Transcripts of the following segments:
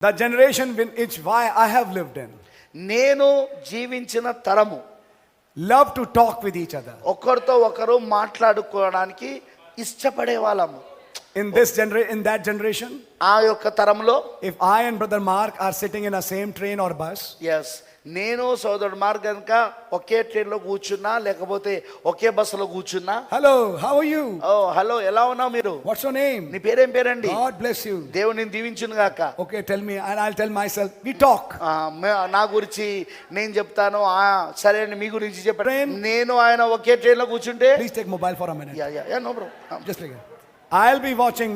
The generation in which I have lived in నేను జీవించిన తరము love to talk with each other. ఒకరితో ఒకరు మాట్లాడుకోవడానికి ఇష్టపడే వాళ్ళము. In that generation, ఆ యొక్క తరంలో if I and brother Mark are sitting in a same train or bus, yes నేను సోదరుడు మార్క్ కనుక ఒకే ట్రైన్ లో కూర్చున్నా లేకపోతే ఒకే బస్సులో కూర్చున్నా, hello, how are you? ఓ హలో ఎలా ఉన్నావు మీరు, What's your name? నీ పేరేం పేరండి, God bless you. దేవుడు నేను దీవించును గాక. Okay, tell me, and I'll tell myself. We talk. నా గురించి నేను చెప్తాను, సరే అండి మీ గురించి చెప్పండి. Train. నేను ఆయన ఒకే ట్రైన్ లో కూర్చుంటే Please take mobile for a minute. Yeah no bro, Just like that. I'll be watching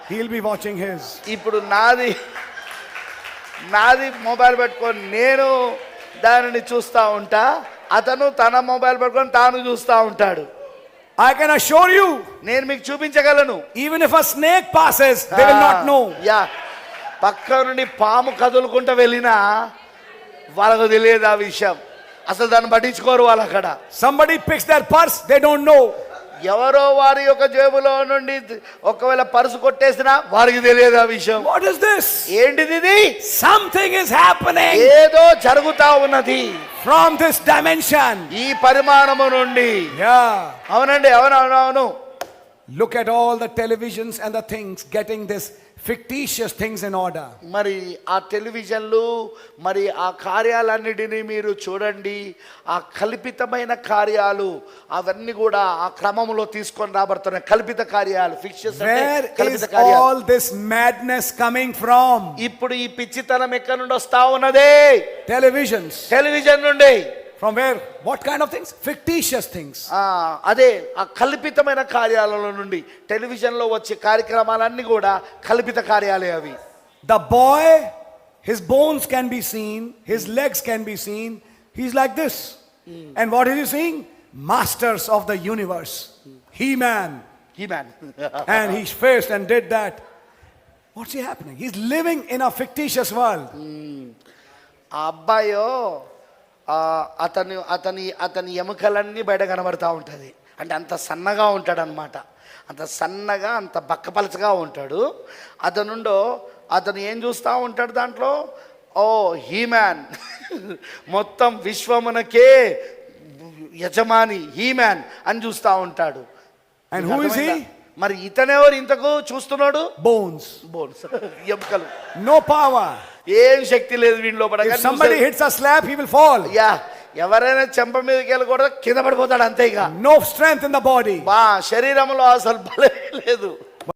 he'll be watching his. ఇప్పుడు నాది మొబైల్ పెట్టుకొని నేను దానిని చూస్తూ ఉంటా, అతను తన మొబైల్ పెట్టుకొని తాను చూస్తూ ఉంటాడు. I can assure you, నేను మీకు చూపించగలను, even if a snake passes, they will not know. Yeah పక్క నుండి పాము కదులుకుంటూ వెళ్ళినా వాళ్ళకు తెలియదు ఆ విషయం, అసలు దాన్ని పట్టించుకోరు వాళ్ళు. అక్కడ Somebody picks their purse, they don't know. ఎవరో వారి యొక్క జేబులో నుండి ఒకవేళ పర్సు కొట్టేసినా వారికి తెలియదు ఆ విషయం. What is this? ఏంటిది ఇది? Something is happening ఏదో జరుగుతా ఉన్నది from this dimension. ఈ పరిమాణము నుండి. Yeah. అవునండి, అవును. Look at all the televisions and the things getting this fictitious things in order. మరి ఆ టెలివిజన్లు మరి ఆ కార్యాలన్నిటినీ మీరు చూడండి, ఆ కల్పితమైన కార్యాలు అవన్నీ కూడా ఆ క్రమంలో తీసుకొని రాబడుతున్నాయి. కల్పిత కార్యాలు, fictions. Where is all this madness coming from? ఇప్పుడు ఈ పిచ్చితనం ఎక్కడి నుండి వస్తా ఉన్నదే? Televisions. టెలివిజన్ నుండి. From where? What kind of things? Fictitious things. అదే ఆ కల్పితమైన కార్యాలలో నుండి టెలివిజన్లో వచ్చే కార్యక్రమాలన్నీ కూడా కల్పిత కార్యాలే అవి. The boy, his bones can be seen, his legs can be seen. He's like this. And what is he seeing? Masters of the universe. He-Man. And he faced and did that. What's he happening? He's living in a fictitious world. ఆ అబ్బాయో అతని ఎముకలన్నీ బయట కనబడతా ఉంటుంది. అంటే అంత సన్నగా ఉంటాడు అనమాట, అంత సన్నగా అంత బక్కపలచగా ఉంటాడు. అతను ఏం చూస్తూ ఉంటాడు దాంట్లో? ఓ హీమ్యాన్, మొత్తం విశ్వమునకే యజమాని హీమ్యాన్ అని చూస్తూ ఉంటాడు. And who is he? మరి ఇతనెవరు ఇంతకు చూస్తున్నాడు? Bones. ఎముకలు. No power. ఏం శక్తి లేదు వీడి లోపల. If somebody hits a slap, he will fall. Yeah ఎవరైనా చెంప మీదకి వెళ్ళకూడదు, కింద పడిపోతాడు అంతే. ఇక no strength in the body. శరీరంలో అసలు బలమే లేదు.